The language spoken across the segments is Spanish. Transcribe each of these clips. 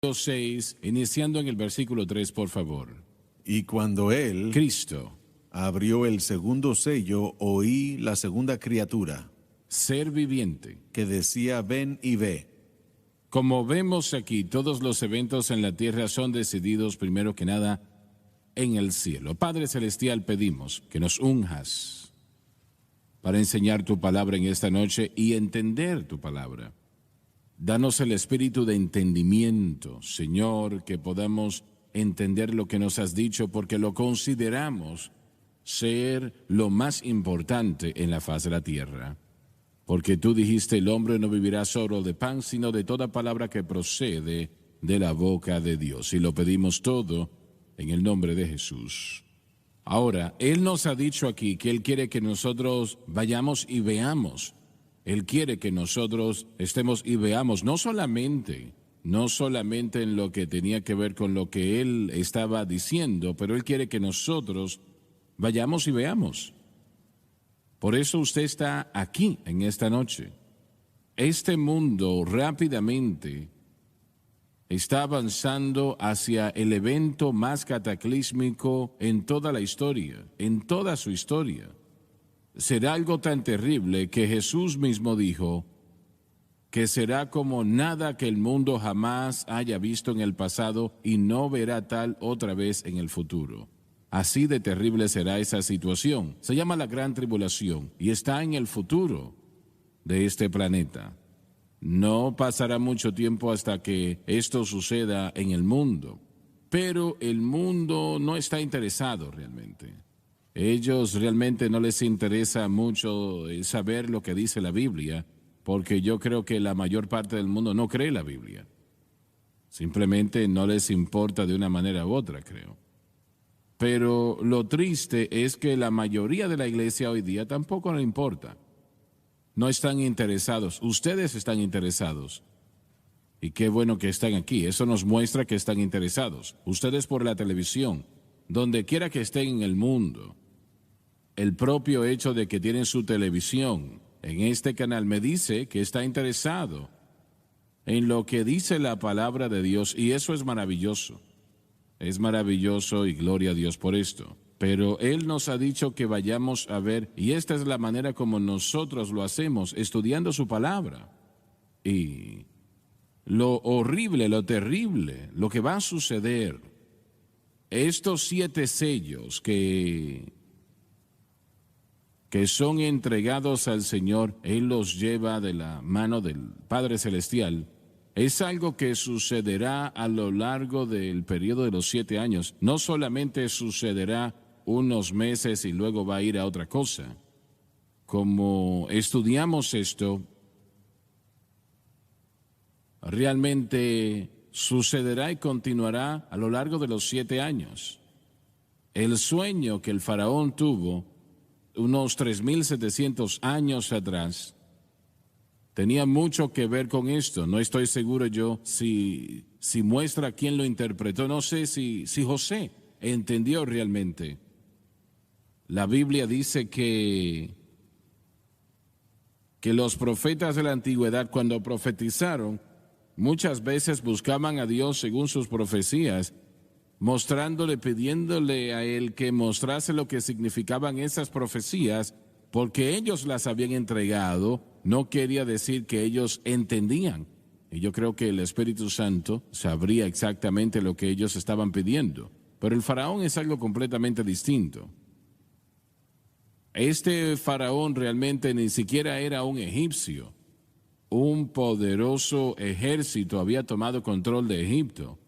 6, iniciando en el versículo 3, por favor. Y cuando él Cristo, abrió el segundo sello, oí la segunda criatura, ser viviente. que decía: ven y ve. Como vemos aquí, todos los eventos en la tierra son decididos primero que nada en el cielo. Padre Celestial, pedimos que nos unjas para enseñar tu palabra en esta noche y entender tu palabra. Danos el espíritu de entendimiento, Señor, que podamos entender lo que nos has dicho, porque lo consideramos ser lo más importante en la faz de la tierra. Porque tú dijiste: el hombre no vivirá solo de pan, sino de toda palabra que procede de la boca de Dios. Y lo pedimos todo en el nombre de Jesús. Ahora, Él nos ha dicho aquí que Él quiere que nosotros vayamos y veamos. Él quiere que nosotros estemos y veamos, no solamente en lo que tenía que ver con lo que Él estaba diciendo, pero Él quiere que nosotros vayamos y veamos. Por eso usted está aquí en esta noche. Este mundo rápidamente está avanzando hacia el evento más cataclísmico en toda la historia, en toda su historia. Será algo tan terrible que Jesús mismo dijo que será como nada que el mundo jamás haya visto en el pasado y no verá tal otra vez en el futuro. Así de terrible será esa situación. Se llama la Gran Tribulación y está en el futuro de este planeta. No pasará mucho tiempo hasta que esto suceda en el mundo, pero el mundo no está interesado realmente. Ellos realmente no les interesa mucho saber lo que dice la Biblia, porque yo creo que la mayor parte del mundo no cree la Biblia. Simplemente no les importa de una manera u otra, creo. Pero lo triste es que la mayoría de la iglesia hoy día tampoco le importa. No están interesados. Ustedes están interesados. Y qué bueno que están aquí. Eso nos muestra que están interesados. Ustedes por la televisión, donde quiera que estén en el mundo. El propio hecho de que tienen su televisión en este canal me dice que está interesado en lo que dice la palabra de Dios, y eso es maravilloso. Es maravilloso y gloria a Dios por esto. Pero Él nos ha dicho que vayamos a ver, y esta es la manera como nosotros lo hacemos, estudiando su palabra. Y lo horrible, lo terrible, lo que va a suceder, estos 7 sellos que son entregados al Señor, Él los lleva de la mano del Padre Celestial. Es algo que sucederá a lo largo del periodo de los 7 años. No solamente sucederá unos meses y luego va a ir a otra cosa. Como estudiamos esto, realmente sucederá y continuará a lo largo de los 7 años. El sueño que el faraón tuvo unos 3,700 años atrás tenía mucho que ver con esto. No estoy seguro yo si muestra quién lo interpretó. No sé si José entendió realmente. La Biblia dice que los profetas de la antigüedad, cuando profetizaron, muchas veces buscaban a Dios según sus profecías, mostrándole, pidiéndole a Él que mostrase lo que significaban esas profecías, porque ellos las habían entregado. No quería decir que ellos entendían. Y yo creo que el Espíritu Santo sabría exactamente lo que ellos estaban pidiendo. Pero el faraón es algo completamente distinto. Este faraón realmente ni siquiera era un egipcio. Un poderoso ejército había tomado control de Egipto.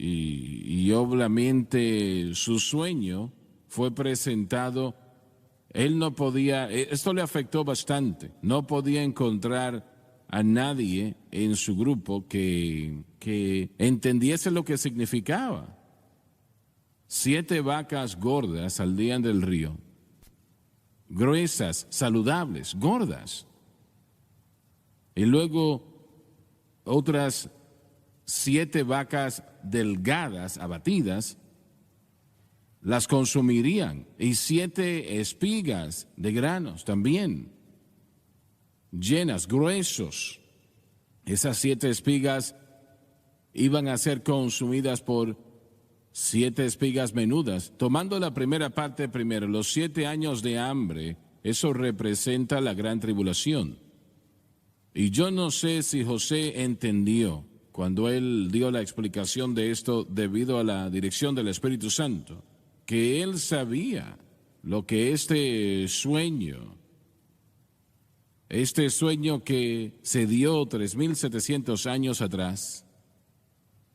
Y obviamente su sueño fue presentado. Él no podía, esto le afectó bastante, no podía encontrar a nadie en su grupo que entendiese lo que significaba. 7 vacas gordas salían del río, gruesas, saludables, gordas. Y luego otras 7 vacas delgadas, abatidas, las consumirían, y 7 espigas de granos también, llenas, gruesos. Esas 7 espigas iban a ser consumidas por 7 espigas menudas. Tomando la primera parte primero, los 7 años de hambre, eso representa la gran tribulación. Y yo no sé si José entendió cuando él dio la explicación de esto debido a la dirección del Espíritu Santo, que él sabía lo que este sueño que se dio 3,700 años atrás,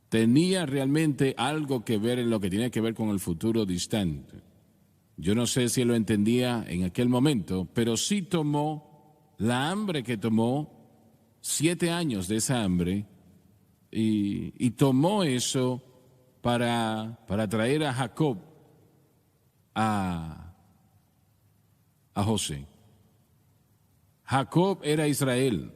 tenía realmente algo que ver en lo que tiene que ver con el futuro distante. Yo no sé si él lo entendía en aquel momento, pero sí tomó la hambre que tomó, 7 años de esa hambre, y tomó eso para traer a Jacob a José. Jacob era Israel,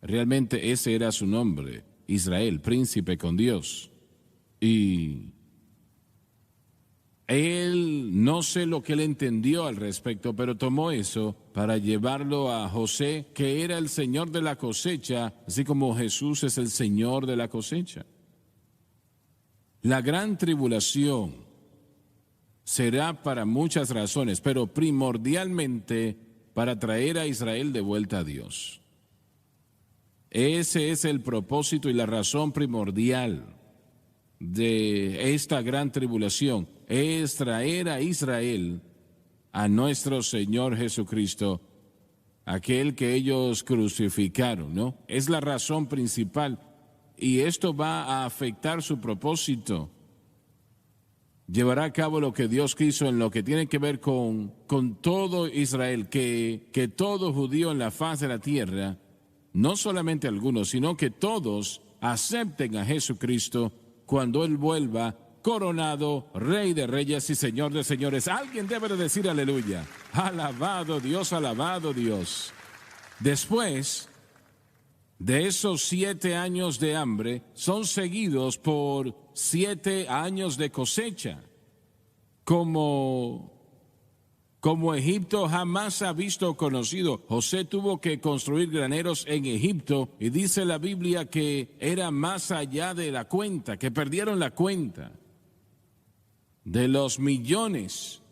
realmente ese era su nombre, Israel, príncipe con Dios. Y él, no sé lo que él entendió al respecto, pero tomó eso para llevarlo a José, que era el Señor de la cosecha, así como Jesús es el Señor de la cosecha. La gran tribulación será para muchas razones, pero primordialmente para traer a Israel de vuelta a Dios. Ese es el propósito y la razón primordial de esta gran tribulación, es traer a Israel a nuestro Señor Jesucristo, aquel que ellos crucificaron, ¿no? Es la razón principal y esto va a afectar su propósito. Llevará a cabo lo que Dios quiso en lo que tiene que ver con todo Israel, que todo judío en la faz de la tierra, no solamente algunos, sino que todos acepten a Jesucristo cuando Él vuelva coronado, Rey de Reyes y Señor de Señores. Alguien debe de decir aleluya. Alabado Dios, alabado Dios. Después de esos 7 años de hambre, son seguidos por 7 años de cosecha, como Egipto jamás ha visto o conocido. José tuvo que construir graneros en Egipto y dice la Biblia que era más allá de la cuenta, que perdieron la cuenta de los millones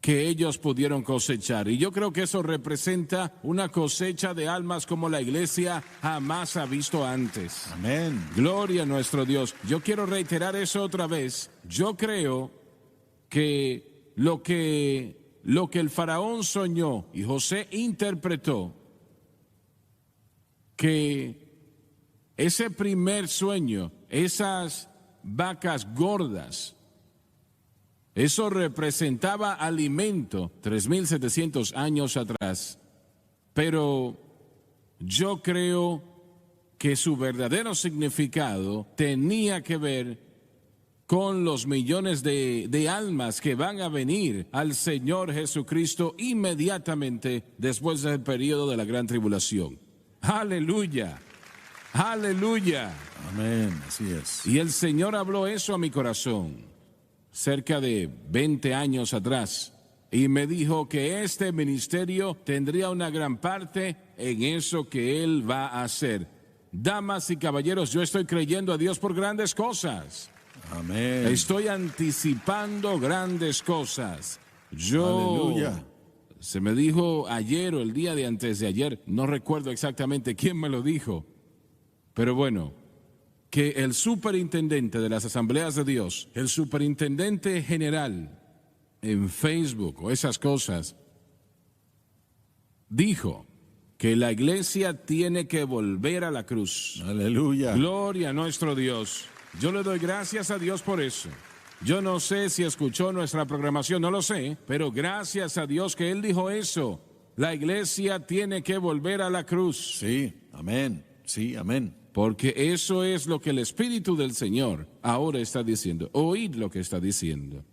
que ellos pudieron cosechar. Y yo creo que eso representa una cosecha de almas como la iglesia jamás ha visto antes. Amén. Gloria a nuestro Dios. Yo quiero reiterar eso otra vez. Yo creo que lo que el faraón soñó y José interpretó, que ese primer sueño, esas vacas gordas, eso representaba alimento 3,700 años atrás, pero yo creo que su verdadero significado tenía que ver con los millones de almas que van a venir al Señor Jesucristo inmediatamente después del periodo de la gran tribulación. ¡Aleluya! ¡Aleluya! Amén, así es. Y el Señor habló eso a mi corazón cerca de 20 años atrás y me dijo que este ministerio tendría una gran parte en eso que Él va a hacer. Damas y caballeros, yo estoy creyendo a Dios por grandes cosas. Amén. Estoy anticipando grandes cosas. Aleluya. Se me dijo ayer o el día de antes de ayer, no recuerdo exactamente quién me lo dijo, pero bueno, que el superintendente de las asambleas de Dios, el superintendente general en Facebook o esas cosas, dijo que la iglesia tiene que volver a la cruz. Aleluya. Gloria a nuestro Dios. Yo le doy gracias a Dios por eso. Yo no sé si escuchó nuestra programación, no lo sé, pero gracias a Dios que Él dijo eso. La iglesia tiene que volver a la cruz. Sí, amén. Sí, amén. Porque eso es lo que el Espíritu del Señor ahora está diciendo. Oíd lo que está diciendo.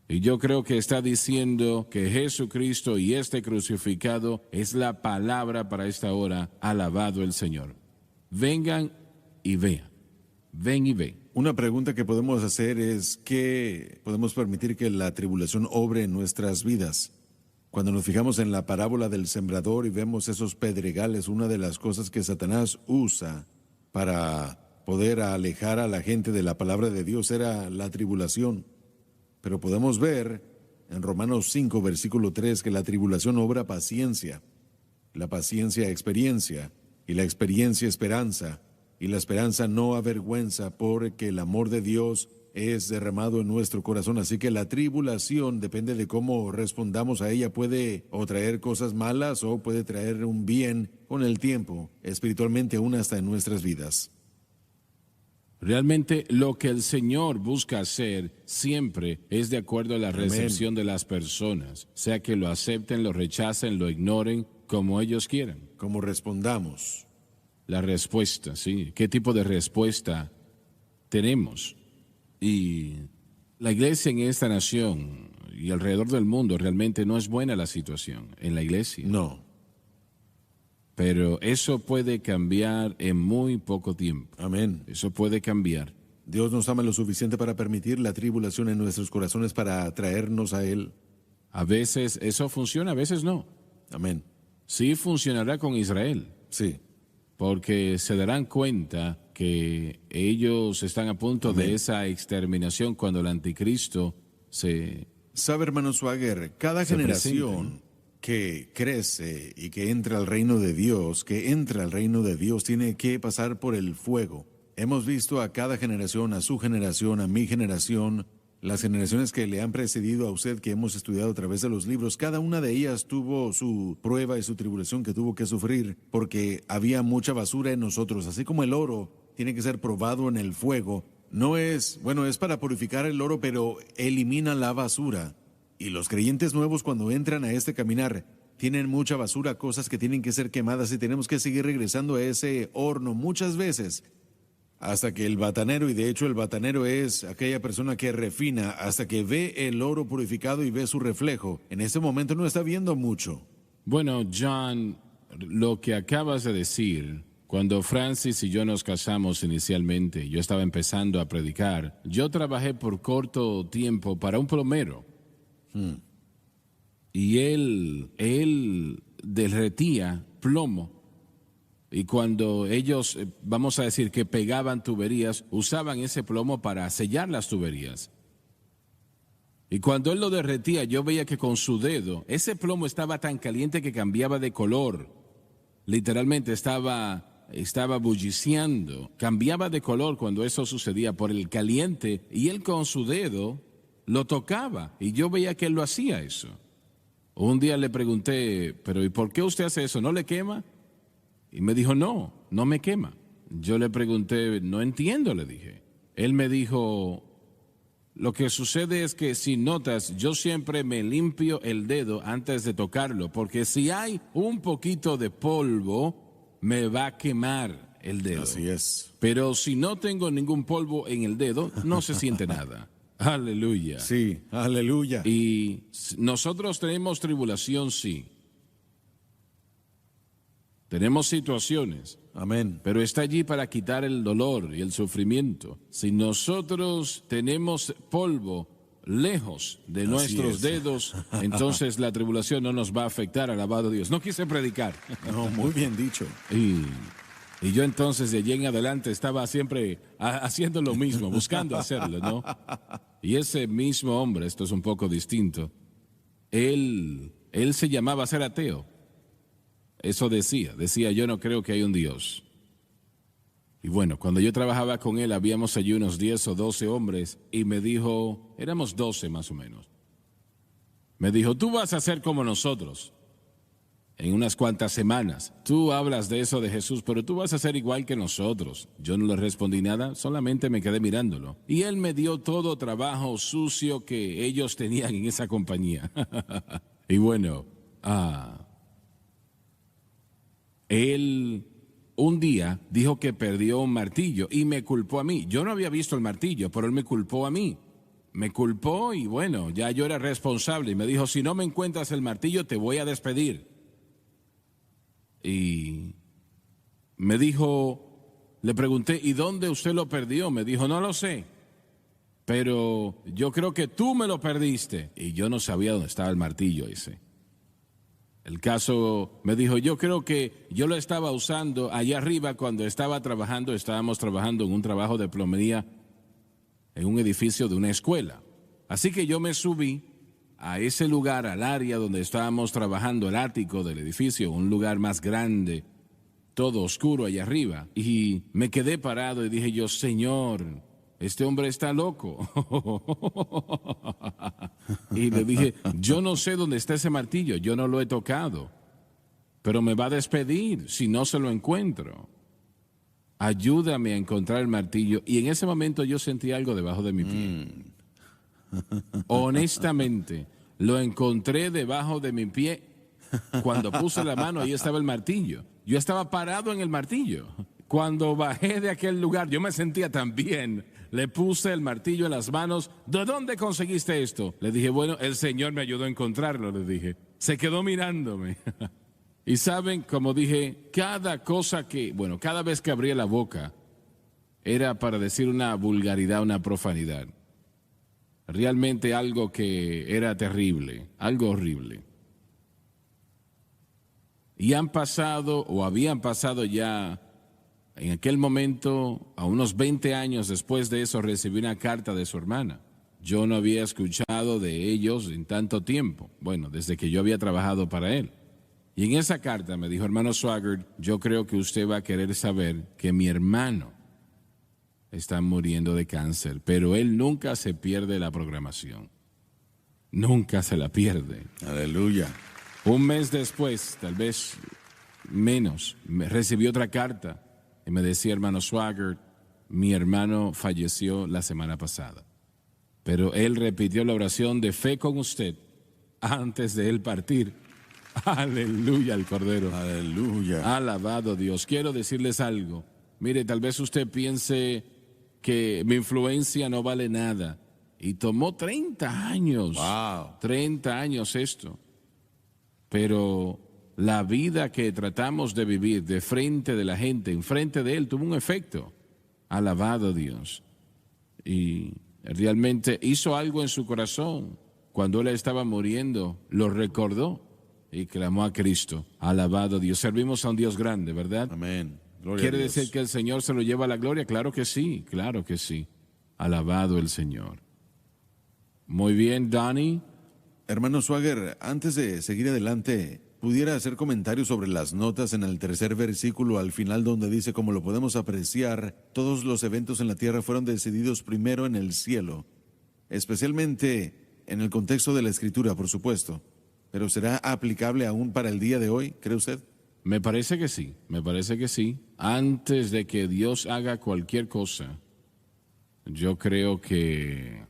Y yo creo que está diciendo que Jesucristo y este crucificado es la palabra para esta hora. Alabado el Señor. Vengan y vean. Ven y ve. Una pregunta que podemos hacer es ¿qué podemos permitir que la tribulación obre en nuestras vidas? Cuando nos fijamos en la parábola del sembrador y vemos esos pedregales, una de las cosas que Satanás usa para poder alejar a la gente de la palabra de Dios era la tribulación. Pero podemos ver en Romanos 5, versículo 3, que la tribulación obra paciencia, la paciencia experiencia, y la experiencia esperanza, y la esperanza no avergüenza, porque el amor de Dios es derramado en nuestro corazón. Así que la tribulación, depende de cómo respondamos a ella, puede o traer cosas malas o puede traer un bien con el tiempo, espiritualmente aún hasta en nuestras vidas. Realmente lo que el Señor busca hacer siempre es de acuerdo a la recepción de las personas, sea que lo acepten, lo rechacen, lo ignoren, como ellos quieran. Como respondamos. La respuesta, sí. ¿Qué tipo de respuesta tenemos? Y la iglesia en esta nación y alrededor del mundo realmente no es buena la situación en la iglesia. No. Pero eso puede cambiar en muy poco tiempo. Amén. Eso puede cambiar. Dios nos ama lo suficiente para permitir la tribulación en nuestros corazones para atraernos a Él. A veces eso funciona, a veces no. Amén. Sí funcionará con Israel. Sí. Porque se darán cuenta que ellos están a punto de esa exterminación cuando el anticristo se... Sabe, hermano Swagger, cada generación que crece y que entra al reino de Dios, tiene que pasar por el fuego. Hemos visto a cada generación, a su generación, a mi generación, las generaciones que le han precedido a usted, que hemos estudiado a través de los libros, cada una de ellas tuvo su prueba y su tribulación que tuvo que sufrir porque había mucha basura en nosotros. Así como el oro tiene que ser probado en el fuego, es para purificar el oro, pero elimina la basura. Y los creyentes nuevos, cuando entran a este caminar, tienen mucha basura, cosas que tienen que ser quemadas, y tenemos que seguir regresando a ese horno muchas veces hasta que el batanero, y de hecho el batanero es aquella persona que refina, hasta que ve el oro purificado y ve su reflejo. En ese momento no está viendo mucho. Bueno, John, lo que acabas de decir, cuando Francis y yo nos casamos inicialmente, yo estaba empezando a predicar, yo trabajé por corto tiempo para un plomero. Y él derretía plomo. Y cuando ellos, vamos a decir que pegaban tuberías, usaban ese plomo para sellar las tuberías. Y cuando él lo derretía, yo veía que con su dedo, ese plomo estaba tan caliente que cambiaba de color. Literalmente estaba bulliciando, cambiaba de color cuando eso sucedía por el caliente, y él con su dedo lo tocaba, y yo veía que él lo hacía eso. Un día le pregunté, pero ¿y por qué usted hace eso? ¿No le quema? Y me dijo, no me quema. Yo le pregunté, no entiendo, le dije. Él me dijo, lo que sucede es que si notas, yo siempre me limpio el dedo antes de tocarlo, porque si hay un poquito de polvo, me va a quemar el dedo. Así es. Pero si no tengo ningún polvo en el dedo, no se siente nada. Aleluya. Sí, aleluya. Y nosotros tenemos tribulación, sí. Tenemos situaciones. Amén. Pero está allí para quitar el dolor y el sufrimiento. Si nosotros tenemos polvo lejos de nuestros dedos, entonces la tribulación no nos va a afectar, alabado Dios. No quise predicar. No, muy bien dicho. Y yo entonces de allí en adelante estaba siempre haciendo lo mismo, buscando hacerlo, ¿no? Y ese mismo hombre, esto es un poco distinto, él se llamaba ser ateo. Eso decía, yo no creo que hay un Dios. Y bueno, cuando yo trabajaba con él, habíamos allí unos 10 o 12 hombres, y me dijo, éramos 12 más o menos, me dijo, tú vas a ser como nosotros en unas cuantas semanas. Tú hablas de eso de Jesús, pero tú vas a ser igual que nosotros. Yo no le respondí nada, solamente me quedé mirándolo. Y él me dio todo trabajo sucio que ellos tenían en esa compañía. Y bueno, él un día dijo que perdió un martillo y me culpó a mí. Yo no había visto el martillo, pero él me culpó a mí. Me culpó y bueno, ya yo era responsable. Y me dijo, si no me encuentras el martillo, te voy a despedir. Y me dijo, le pregunté, ¿y dónde usted lo perdió? Me dijo, no lo sé, pero yo creo que tú me lo perdiste. Y yo no sabía dónde estaba el martillo ese. El caso me dijo, yo creo que yo lo estaba usando allá arriba cuando estaba trabajando, estábamos trabajando en un trabajo de plomería en un edificio de una escuela. Así que yo me subí a ese lugar, al área donde estábamos trabajando, el ático del edificio, un lugar más grande, todo oscuro allá arriba. Y me quedé parado y dije yo, Señor, este hombre está loco. Y le dije, yo no sé dónde está ese martillo, yo no lo he tocado, pero me va a despedir si no se lo encuentro. Ayúdame a encontrar el martillo. Y en ese momento yo sentí algo debajo de mi pie. Honestamente, lo encontré debajo de mi pie. Cuando puse la mano, ahí estaba el martillo. Yo estaba parado en el martillo. Cuando bajé de aquel lugar, yo me sentía tan bien. Le puse el martillo en las manos. ¿De dónde conseguiste esto? Le dije, bueno, el Señor me ayudó a encontrarlo, le dije. Se quedó mirándome. Y saben, como dije, cada vez que abría la boca, era para decir una vulgaridad, una profanidad. Realmente algo que era terrible, algo horrible. Y habían pasado ya, en aquel momento, a unos 20 años después de eso, recibí una carta de su hermana. Yo no había escuchado de ellos en tanto tiempo, desde que yo había trabajado para él. Y en esa carta me dijo, hermano Swaggart, yo creo que usted va a querer saber que mi hermano está muriendo de cáncer, pero él nunca se pierde la programación. Nunca se la pierde. Aleluya. Un mes después, tal vez menos, recibí otra carta y me decía, hermano Swaggart, mi hermano falleció la semana pasada, pero él repitió la oración de fe con usted antes de él partir. Aleluya al Cordero. Aleluya. Alabado Dios. Quiero decirles algo. Mire, tal vez usted piense que mi influencia no vale nada. Y tomó 30 años. Wow. 30 años esto. Pero la vida que tratamos de vivir de frente de la gente, en frente de él, tuvo un efecto. Alabado Dios. Y realmente hizo algo en su corazón. Cuando él estaba muriendo, lo recordó y clamó a Cristo. Alabado Dios. Servimos a un Dios grande, ¿verdad? Amén. Gloria ¿Quiere a Dios. decir que el Señor se lo lleva a la gloria? Claro que sí, claro que sí. Alabado el Señor. Muy bien, Donnie. Hermano Swagger, antes de seguir adelante, ¿pudiera hacer comentarios sobre las notas en el tercer versículo al final donde dice, como lo podemos apreciar, todos los eventos en la tierra fueron decididos primero en el cielo? Especialmente en el contexto de la Escritura, por supuesto. ¿Pero será aplicable aún para el día de hoy, cree usted? Me parece que sí, me parece que sí. Antes de que Dios haga cualquier cosa, yo creo que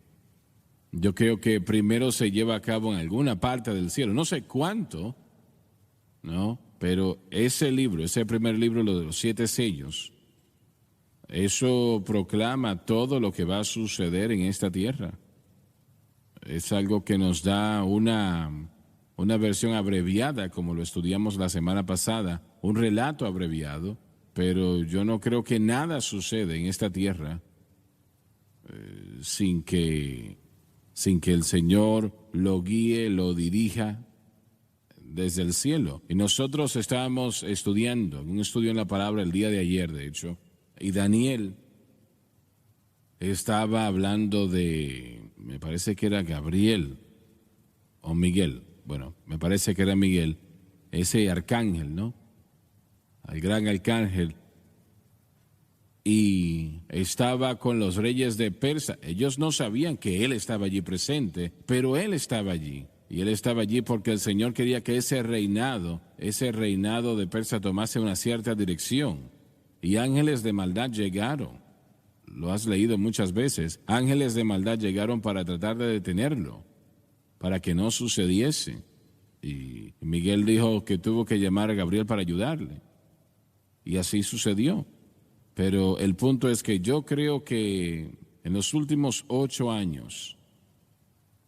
primero se lleva a cabo en alguna parte del cielo. No sé cuánto, ¿no? Pero ese libro, ese primer libro, lo de los 7 sellos, eso proclama todo lo que va a suceder en esta tierra. Es algo que nos da una versión abreviada, como lo estudiamos la semana pasada, un relato abreviado, pero yo no creo que nada suceda en esta tierra sin que el Señor lo guíe, lo dirija desde el cielo. Y nosotros estábamos estudiando, un estudio en la palabra el día de ayer, de hecho, y Daniel estaba hablando de, me parece que era Gabriel o Miguel, me parece que era Miguel, ese arcángel, ¿no? El gran arcángel. Y estaba con los reyes de Persia. Ellos no sabían que él estaba allí presente, pero él estaba allí. Y él estaba allí porque el Señor quería que ese reinado de Persia tomase una cierta dirección. Y ángeles de maldad llegaron. Lo has leído muchas veces. Ángeles de maldad llegaron para tratar de detenerlo, para que no sucediese. Y Miguel dijo que tuvo que llamar a Gabriel para ayudarle. Y así sucedió. Pero el punto es que yo creo que en los últimos 8 años,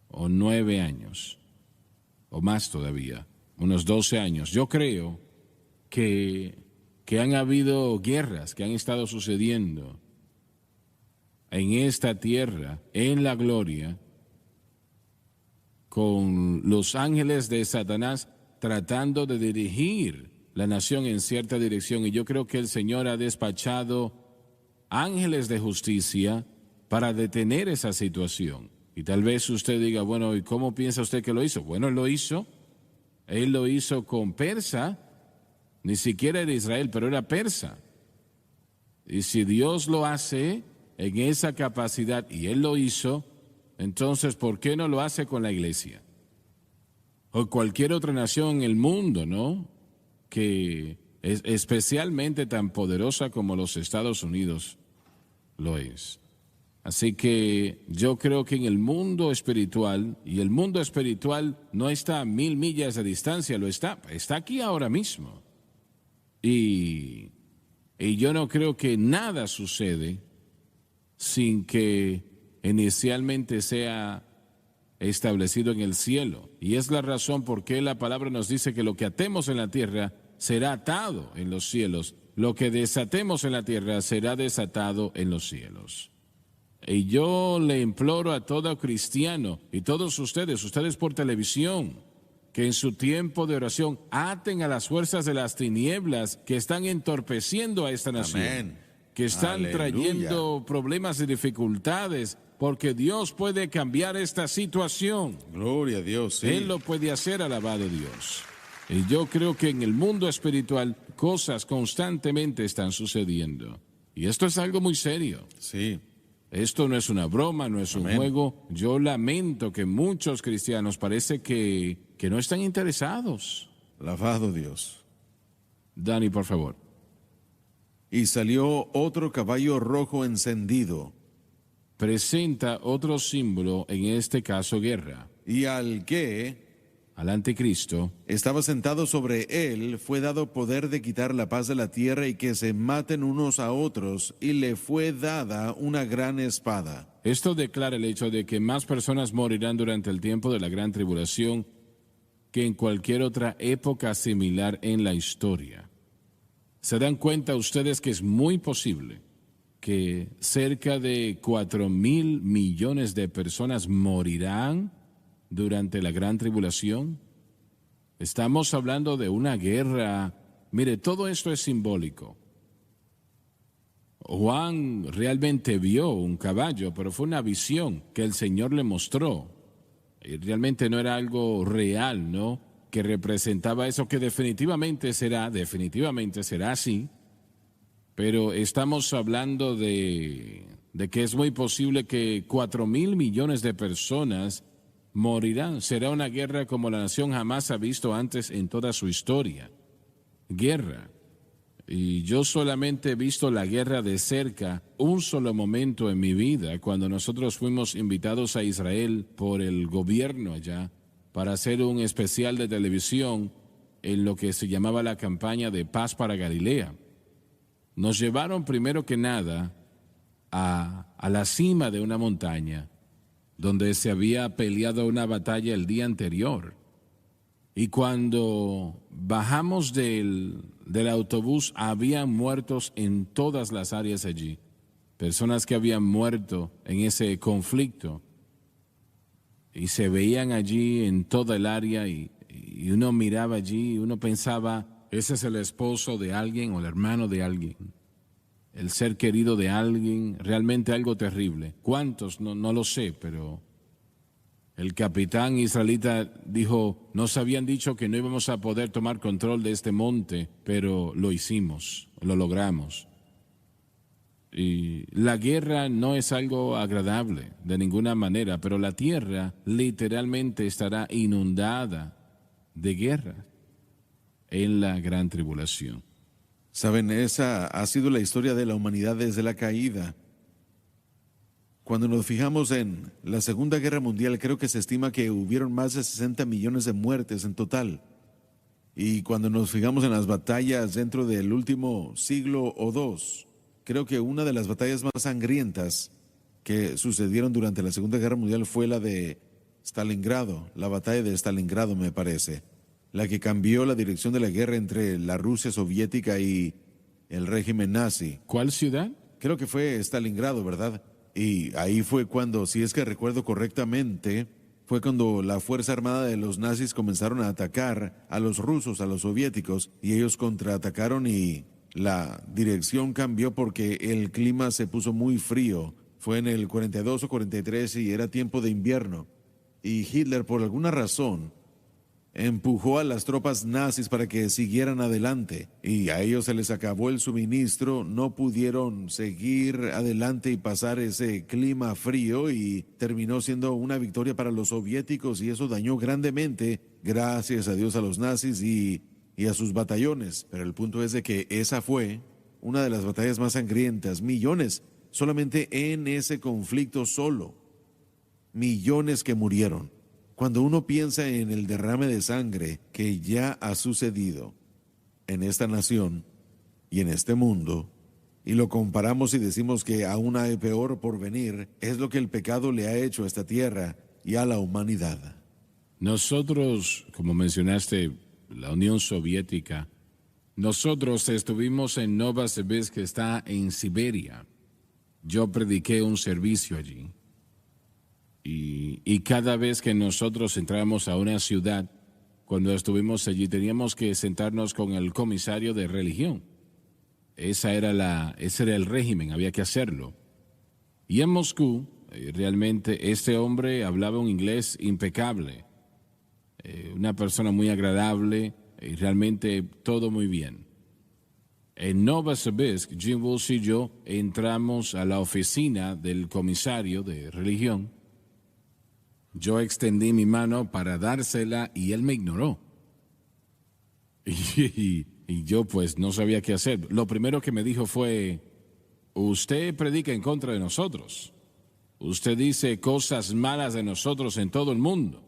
o 9 años, o más todavía, unos 12 años, yo creo que han habido guerras que han estado sucediendo en esta tierra, en la gloria, con los ángeles de Satanás tratando de dirigir la nación en cierta dirección, y yo creo que el Señor ha despachado ángeles de justicia para detener esa situación. Y tal vez usted diga, bueno, ¿y cómo piensa usted que lo hizo? Bueno, él lo hizo con Persa, ni siquiera era Israel, pero era Persa. Y si Dios lo hace en esa capacidad, y Él lo hizo, entonces, ¿por qué no lo hace con la iglesia? O cualquier otra nación en el mundo, ¿no? Que es especialmente tan poderosa como los Estados Unidos lo es. Así que yo creo que en el mundo espiritual, y el mundo espiritual no está a 1000 millas de distancia, está aquí ahora mismo. Y yo no creo que nada sucede sin que inicialmente sea establecido en el cielo. Y es la razón por qué la palabra nos dice que lo que atemos en la tierra será atado en los cielos, lo que desatemos en la tierra será desatado en los cielos. Y yo le imploro a todo cristiano y todos ustedes por televisión, que en su tiempo de oración aten a las fuerzas de las tinieblas que están entorpeciendo a esta nación, Amén. Que están trayendo problemas y dificultades, porque Dios puede cambiar esta situación. Gloria a Dios, sí. Él lo puede hacer, alabado Dios. Y yo creo que en el mundo espiritual cosas constantemente están sucediendo. Y esto es algo muy serio. Sí. Esto no es una broma, no es un juego. Yo lamento que muchos cristianos parece que no están interesados. Alabado Dios. Dani, por favor. Y salió otro caballo rojo encendido. Presenta otro símbolo, en este caso guerra. Y al anticristo, estaba sentado sobre él, fue dado poder de quitar la paz de la tierra y que se maten unos a otros, y le fue dada una gran espada. Esto declara el hecho de que más personas morirán durante el tiempo de la gran tribulación que en cualquier otra época similar en la historia. ¿Se dan cuenta ustedes que es muy posible que cerca de 4,000 millones de personas morirán durante la gran tribulación? Estamos hablando de una guerra. Mire, todo esto es simbólico. Juan realmente vio un caballo, pero fue una visión que el Señor le mostró. Y realmente no era algo real, ¿no? Que representaba eso, que definitivamente será así. Pero estamos hablando de que es muy posible que 4,000 millones de personas morirán. Será una guerra como la nación jamás ha visto antes en toda su historia. Guerra. Y yo solamente he visto la guerra de cerca un solo momento en mi vida, cuando nosotros fuimos invitados a Israel por el gobierno allá para hacer un especial de televisión en lo que se llamaba la campaña de Paz para Galilea. Nos llevaron primero que nada a la cima de una montaña donde se había peleado una batalla el día anterior. Y cuando bajamos del autobús, había muertos en todas las áreas allí. Personas que habían muerto en ese conflicto. Y se veían allí en toda el área y uno miraba allí y uno pensaba, ese es el esposo de alguien o el hermano de alguien. El ser querido de alguien, realmente algo terrible. ¿Cuántos? No lo sé, pero el capitán israelita dijo, nos habían dicho que no íbamos a poder tomar control de este monte, pero lo hicimos, lo logramos. Y la guerra no es algo agradable de ninguna manera, pero la tierra literalmente estará inundada de guerra en la gran tribulación. Saben, esa ha sido la historia de la humanidad desde la caída. Cuando nos fijamos en la Segunda Guerra Mundial, creo que se estima que hubieron más de 60 millones de muertes en total. Y cuando nos fijamos en las batallas dentro del último siglo o dos, creo que una de las batallas más sangrientas que sucedieron durante la Segunda Guerra Mundial fue la de Stalingrado, la batalla de Stalingrado, me parece, la que cambió la dirección de la guerra entre la Rusia soviética y el régimen nazi. ¿Cuál ciudad? Creo que fue Stalingrado, ¿verdad? Y ahí fue cuando, si es que recuerdo correctamente, fue cuando la Fuerza Armada de los nazis comenzaron a atacar a los rusos, a los soviéticos, y ellos contraatacaron y la dirección cambió porque el clima se puso muy frío. Fue en el 42 o 43 y era tiempo de invierno. Y Hitler, por alguna razón, empujó a las tropas nazis para que siguieran adelante y a ellos se les acabó el suministro, no pudieron seguir adelante y pasar ese clima frío y terminó siendo una victoria para los soviéticos y eso dañó grandemente, gracias a Dios, a los nazis y a sus batallones. Pero el punto es de que esa fue una de las batallas más sangrientas, millones, solamente en ese conflicto solo, millones que murieron. Cuando uno piensa en el derrame de sangre que ya ha sucedido en esta nación y en este mundo, y lo comparamos y decimos que aún hay peor por venir, es lo que el pecado le ha hecho a esta tierra y a la humanidad. Nosotros, como mencionaste, la Unión Soviética, nosotros estuvimos en Novosibirsk, que está en Siberia. Yo prediqué un servicio allí. Y cada vez que nosotros entrábamos a una ciudad, cuando estuvimos allí, teníamos que sentarnos con el comisario de religión. Ese era el régimen, había que hacerlo. Y en Moscú, realmente, este hombre hablaba un inglés impecable, una persona muy agradable, y realmente todo muy bien. En Novosibirsk, Jim Wolf y yo entramos a la oficina del comisario de religión. Yo extendí mi mano para dársela y él me ignoró. Y yo pues no sabía qué hacer. Lo primero que me dijo fue, usted predica en contra de nosotros. Usted dice cosas malas de nosotros en todo el mundo,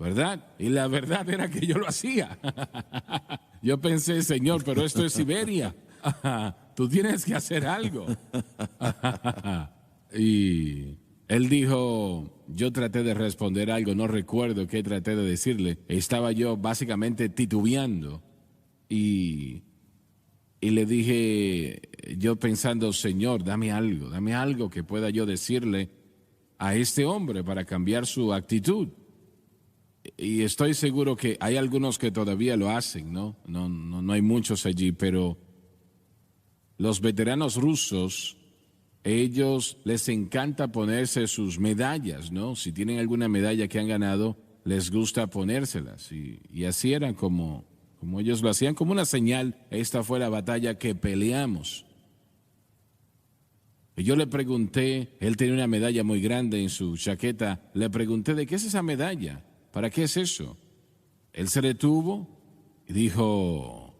¿verdad? Y la verdad era que yo lo hacía. Yo pensé, Señor, pero esto es Siberia. Tú tienes que hacer algo. Y él dijo, yo traté de responder algo, no recuerdo qué traté de decirle. Estaba yo básicamente titubeando y le dije, yo pensando, Señor, dame algo que pueda yo decirle a este hombre para cambiar su actitud. Y estoy seguro que hay algunos que todavía lo hacen, ¿no? No hay muchos allí, pero los veteranos rusos, ellos les encanta ponerse sus medallas, ¿no? Si tienen alguna medalla que han ganado, les gusta ponérselas. Y así eran como ellos lo hacían, como una señal. Esta fue la batalla que peleamos. Y yo le pregunté, él tenía una medalla muy grande en su chaqueta, le pregunté, ¿de qué es esa medalla? ¿Para qué es eso? Él se detuvo y dijo,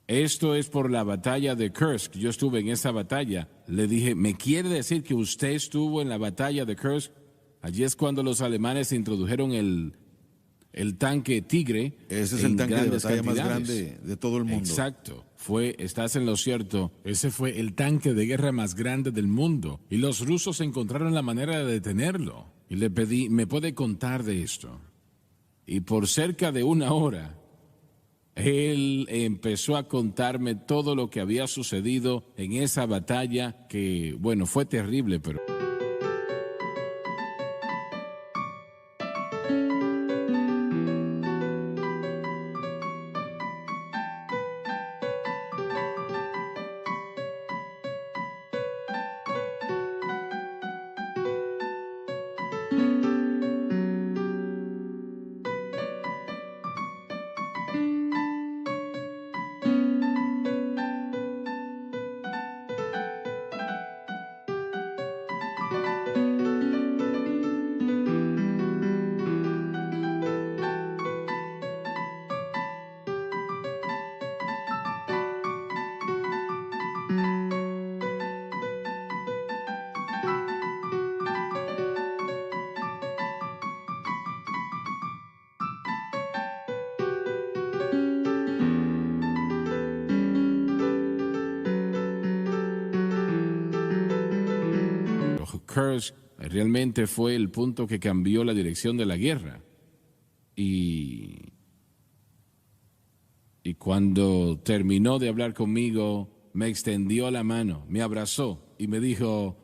esto es por la batalla de Kursk. Yo estuve en esa batalla. Le dije, ¿me quiere decir que usted estuvo en la batalla de Kursk? Allí es cuando los alemanes introdujeron el tanque Tigre. Ese es el tanque de batalla más grande de todo el mundo. Exacto. Estás en lo cierto. Ese fue el tanque de guerra más grande del mundo. Y los rusos encontraron la manera de detenerlo. Y le pedí, ¿me puede contar de esto? Y por cerca de una hora, él empezó a contarme todo lo que había sucedido en esa batalla que, bueno, fue terrible, pero... Kursk realmente fue el punto que cambió la dirección de la guerra. Y cuando terminó de hablar conmigo, me extendió la mano, me abrazó y me dijo,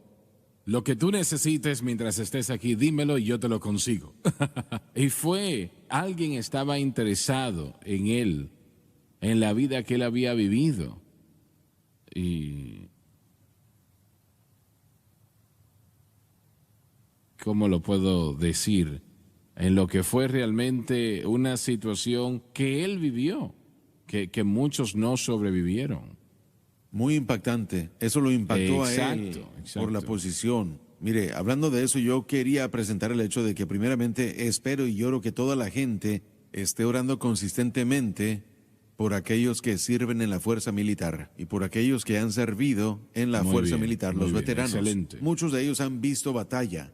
Lo que tú necesites mientras estés aquí, dímelo y yo te lo consigo. Y alguien estaba interesado en él, en la vida que él había vivido. Y ¿cómo lo puedo decir? En lo que fue realmente una situación que él vivió, que muchos no sobrevivieron. Muy impactante. Eso lo impactó a él Exacto. por la posición. Mire, hablando de eso, yo quería presentar el hecho de que primeramente espero y lloro que toda la gente esté orando consistentemente por aquellos que sirven en la fuerza militar y por aquellos que han servido en la fuerza militar, los veteranos. Excelente. Muchos de ellos han visto batalla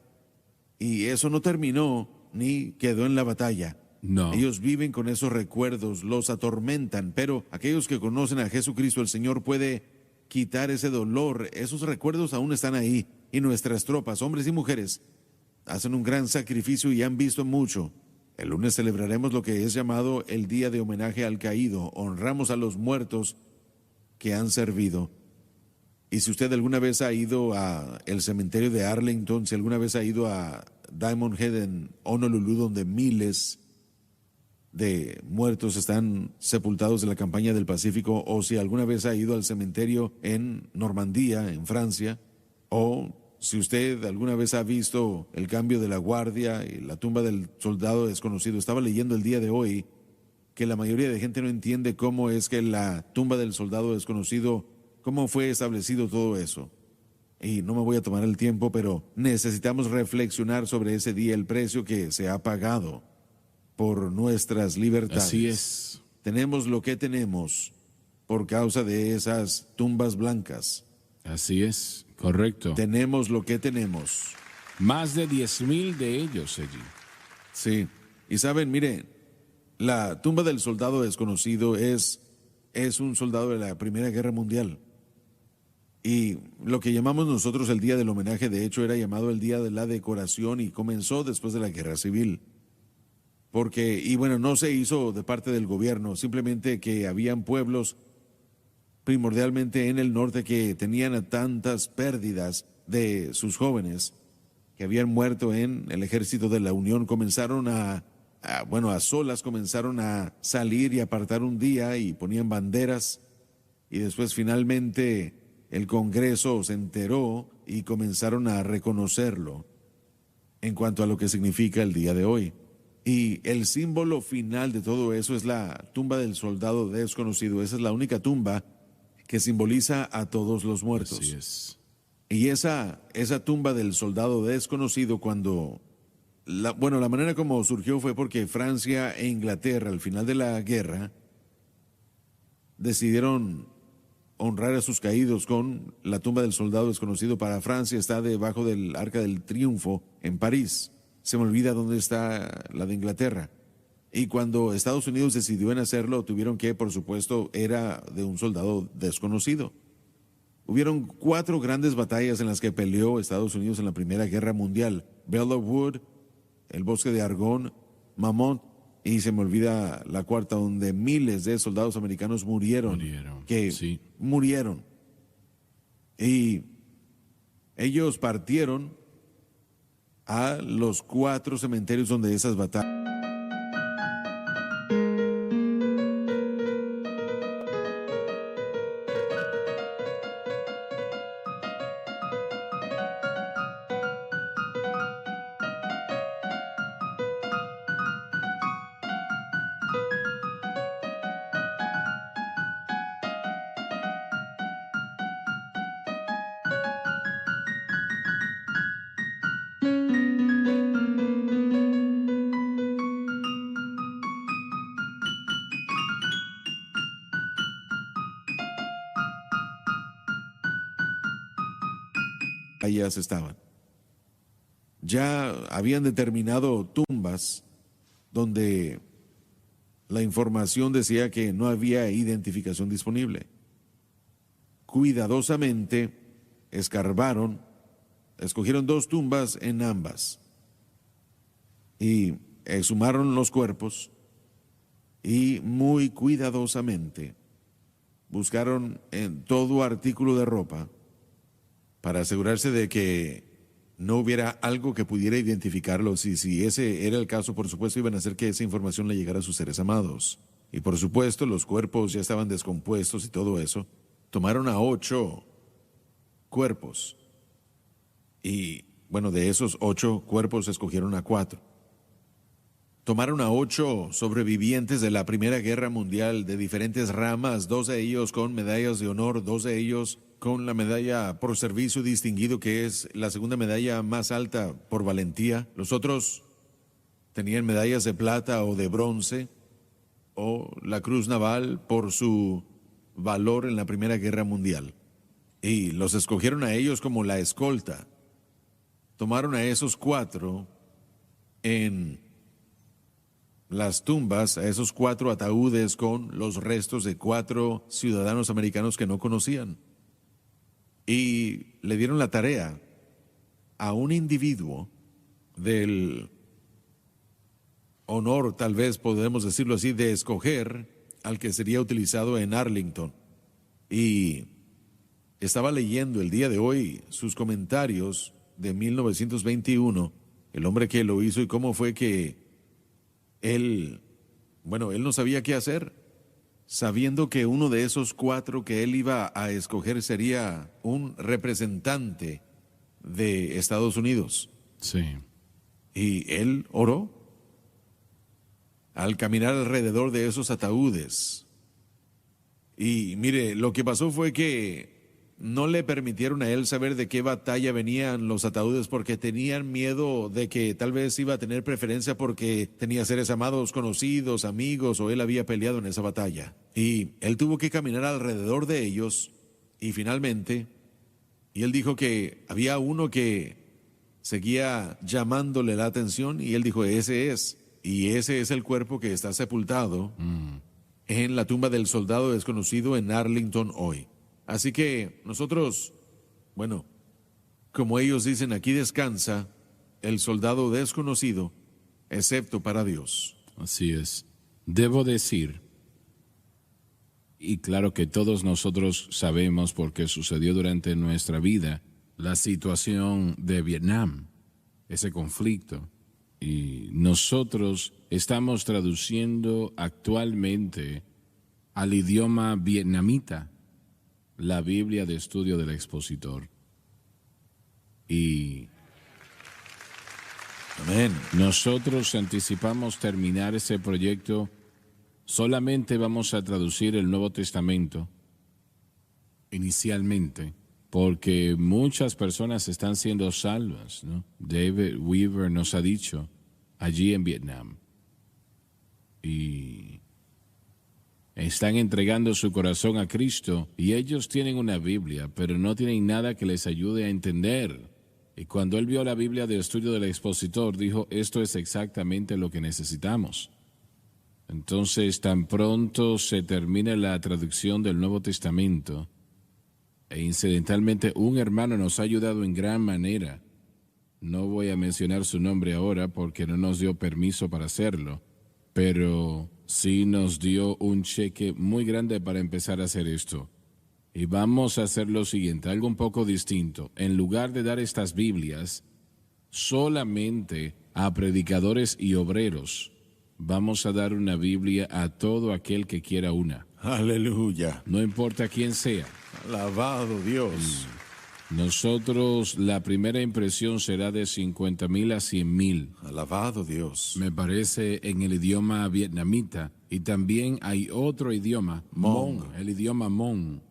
y eso no terminó ni quedó en la batalla. No. Ellos viven con esos recuerdos, los atormentan, pero aquellos que conocen a Jesucristo, el Señor puede quitar ese dolor. Esos recuerdos aún están ahí. Y nuestras tropas, hombres y mujeres, hacen un gran sacrificio y han visto mucho. El lunes celebraremos lo que es llamado el Día de Homenaje al Caído. Honramos a los muertos que han servido. Y si usted alguna vez ha ido al cementerio de Arlington, si alguna vez ha ido a Diamond Head en Honolulu, donde miles de muertos están sepultados de la campaña del Pacífico, o si alguna vez ha ido al cementerio en Normandía, en Francia, o si usted alguna vez ha visto el cambio de la guardia y la tumba del soldado desconocido. Estaba leyendo el día de hoy que la mayoría de gente no entiende cómo es que la tumba del soldado desconocido, cómo fue establecido todo eso. Y no me voy a tomar el tiempo, pero necesitamos reflexionar sobre ese día, el precio que se ha pagado por nuestras libertades. Así es. Tenemos lo que tenemos por causa de esas tumbas blancas. Así es, correcto. Tenemos lo que tenemos. Más de 10,000 de ellos allí. Sí. Y saben, mire, la tumba del soldado desconocido es un soldado de la Primera Guerra Mundial. Y lo que llamamos nosotros el Día del Homenaje, de hecho, era llamado el Día de la Decoración y comenzó después de la Guerra Civil. Porque, y bueno, no se hizo de parte del gobierno, simplemente que habían pueblos, primordialmente en el norte, que tenían tantas pérdidas de sus jóvenes que habían muerto en el ejército de la Unión. Comenzaron a solas comenzaron a salir y apartar un día y ponían banderas, y después finalmente el Congreso se enteró y comenzaron a reconocerlo en cuanto a lo que significa el día de hoy. Y el símbolo final de todo eso es la tumba del soldado desconocido. Esa es la única tumba que simboliza a todos los muertos. Así es. Y esa tumba del soldado desconocido, la manera como surgió fue porque Francia e Inglaterra, al final de la guerra, decidieron honrar a sus caídos con la tumba del soldado desconocido. Para Francia está debajo del Arca del Triunfo en París. Se me olvida dónde está la de Inglaterra. Y cuando Estados Unidos decidió en hacerlo, tuvieron que, por supuesto, era de un soldado desconocido. Hubieron 4 grandes batallas en las que peleó Estados Unidos en la Primera Guerra Mundial: Belleau Wood, el Bosque de Argonne, Mamont, y se me olvida la cuarta, donde miles de soldados americanos murieron. Murieron. Y ellos partieron a los 4 cementerios donde esas batallas. Estaban. Ya habían determinado tumbas donde la información decía que no había identificación disponible. Cuidadosamente escarbaron, escogieron 2 tumbas en ambas y exhumaron los cuerpos, y muy cuidadosamente buscaron en todo artículo de ropa para asegurarse de que no hubiera algo que pudiera identificarlos. Y si ese era el caso, por supuesto, iban a hacer que esa información le llegara a sus seres amados. Y por supuesto, los cuerpos ya estaban descompuestos y todo eso. Tomaron a 8 cuerpos. Y bueno, de esos 8 cuerpos escogieron a 4. Tomaron a 8 sobrevivientes de la Primera Guerra Mundial de diferentes ramas, 2 de ellos con medallas de honor, 2 de ellos con la medalla por servicio distinguido, que es la segunda medalla más alta por valentía. Los otros tenían medallas de plata o de bronce, o la Cruz Naval por su valor en la Primera Guerra Mundial. Y los escogieron a ellos como la escolta. Tomaron a esos 4 en las tumbas, a esos 4 ataúdes con los restos de 4 ciudadanos americanos que no conocían. Y le dieron la tarea a un individuo del honor, tal vez podemos decirlo así, de escoger al que sería utilizado en Arlington. Y estaba leyendo el día de hoy sus comentarios de 1921, el hombre que lo hizo y cómo fue que él no sabía qué hacer, sabiendo que uno de esos 4 que él iba a escoger sería un representante de Estados Unidos. Sí. Y él oró al caminar alrededor de esos ataúdes. Y mire, lo que pasó fue que no le permitieron a él saber de qué batalla venían los ataúdes, porque tenían miedo de que tal vez iba a tener preferencia porque tenía seres amados, conocidos, amigos, o él había peleado en esa batalla. Y él tuvo que caminar alrededor de ellos y finalmente, y él dijo que había uno que seguía llamándole la atención y él dijo, ese es. Y ese es el cuerpo que está sepultado en la tumba del soldado desconocido en Arlington hoy. Así que nosotros, como ellos dicen, aquí descansa el soldado desconocido, excepto para Dios. Así es. Debo decir, y claro que todos nosotros sabemos porque sucedió durante nuestra vida, la situación de Vietnam, ese conflicto. Y nosotros estamos traduciendo actualmente al idioma vietnamita la Biblia de estudio del expositor. Y amén. Nosotros anticipamos terminar ese proyecto. Solamente vamos a traducir el Nuevo Testamento inicialmente, porque muchas personas están siendo salvas, ¿no? David Weaver nos ha dicho allí en Vietnam. Y están entregando su corazón a Cristo y ellos tienen una Biblia, pero no tienen nada que les ayude a entender. Y cuando él vio la Biblia de estudio del expositor, dijo, esto es exactamente lo que necesitamos. Entonces, tan pronto se termina la traducción del Nuevo Testamento, e incidentalmente un hermano nos ha ayudado en gran manera. No voy a mencionar su nombre ahora porque no nos dio permiso para hacerlo, pero sí nos dio un cheque muy grande para empezar a hacer esto. Y vamos a hacer lo siguiente, algo un poco distinto. En lugar de dar estas Biblias solamente a predicadores y obreros, vamos a dar una Biblia a todo aquel que quiera una. Aleluya. No importa quién sea. Alabado Dios. Nosotros, la primera impresión será de 50,000 a 100,000. Alabado Dios. Me parece en el idioma vietnamita. Y también hay otro idioma, Hmong, el idioma Hmong.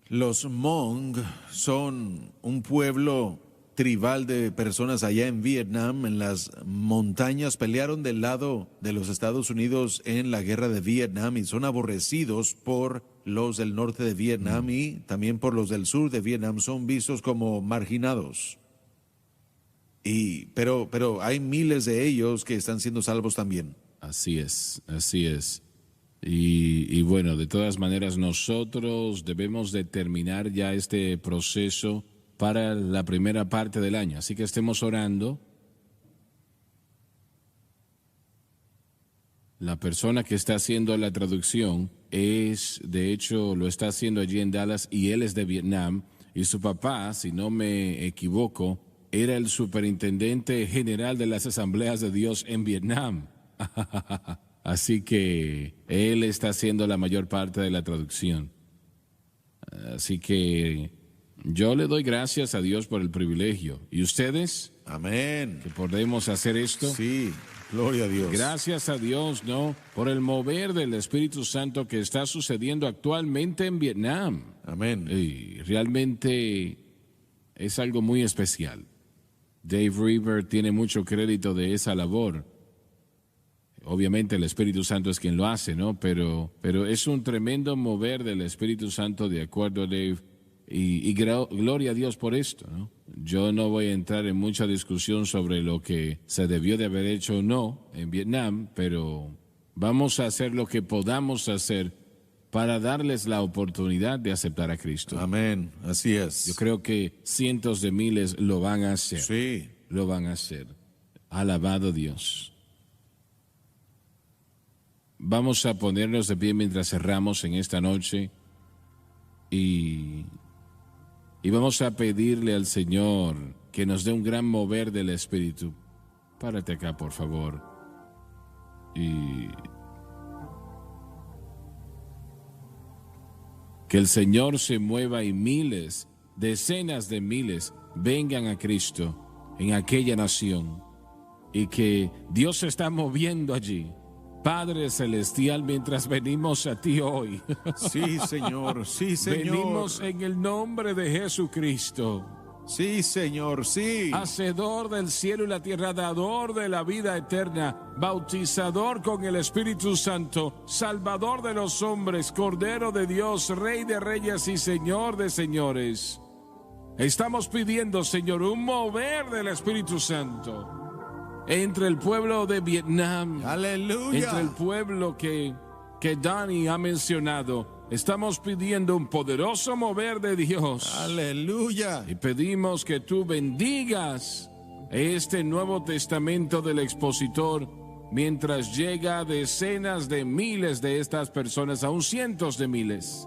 Los Hmong son un pueblo tribal de personas allá en Vietnam, en las montañas. Pelearon del lado de los Estados Unidos en la guerra de Vietnam y son aborrecidos por los del norte de Vietnam y también por los del sur de Vietnam. Son vistos como marginados. Pero hay miles de ellos que están siendo salvos también. Así es, así es. Y bueno, de todas maneras nosotros debemos de terminar ya este proceso para la primera parte del año. Así que estemos orando. La persona que está haciendo la traducción de hecho, lo está haciendo allí en Dallas y él es de Vietnam. Y su papá, si no me equivoco, era el superintendente general de las asambleas de Dios en Vietnam. Así que él está haciendo la mayor parte de la traducción. Así que yo le doy gracias a Dios por el privilegio. ¿Y ustedes? Amén. Que podemos hacer esto. Sí, gloria a Dios. Gracias a Dios, ¿no? Por el mover del Espíritu Santo que está sucediendo actualmente en Vietnam. Amén. Y realmente es algo muy especial. Dave River tiene mucho crédito de esa labor. Obviamente el Espíritu Santo es quien lo hace, ¿no? Pero es un tremendo mover del Espíritu Santo, de acuerdo, Dave. Y gloria a Dios por esto, ¿no? Yo no voy a entrar en mucha discusión sobre lo que se debió de haber hecho o no en Vietnam, pero vamos a hacer lo que podamos hacer para darles la oportunidad de aceptar a Cristo. Amén, así es. Yo creo que cientos de miles lo van a hacer. Sí. Lo van a hacer. Alabado Dios. Vamos a ponernos de pie mientras cerramos en esta noche y vamos a pedirle al Señor que nos dé un gran mover del Espíritu. Párate acá, por favor. Y que el Señor se mueva y miles, decenas de miles vengan a Cristo en aquella nación. Y que Dios se está moviendo allí. Padre Celestial, mientras venimos a ti hoy. Sí, Señor, sí, Señor. Venimos en el nombre de Jesucristo. Sí, Señor, sí. Hacedor del cielo y la tierra, dador de la vida eterna, bautizador con el Espíritu Santo, salvador de los hombres, Cordero de Dios, Rey de reyes y Señor de señores. Estamos pidiendo, Señor, un mover del Espíritu Santo entre el pueblo de Vietnam. Aleluya. Entre el pueblo que Dani ha mencionado. Estamos pidiendo un poderoso mover de Dios. Aleluya. Y pedimos que tú bendigas este Nuevo Testamento del expositor mientras llega a decenas de miles de estas personas, aún cientos de miles.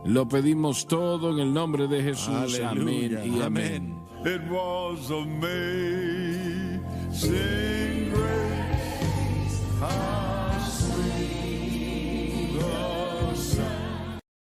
Lo pedimos todo en el nombre de Jesús. Aleluya. Amén y amén. It was amazing.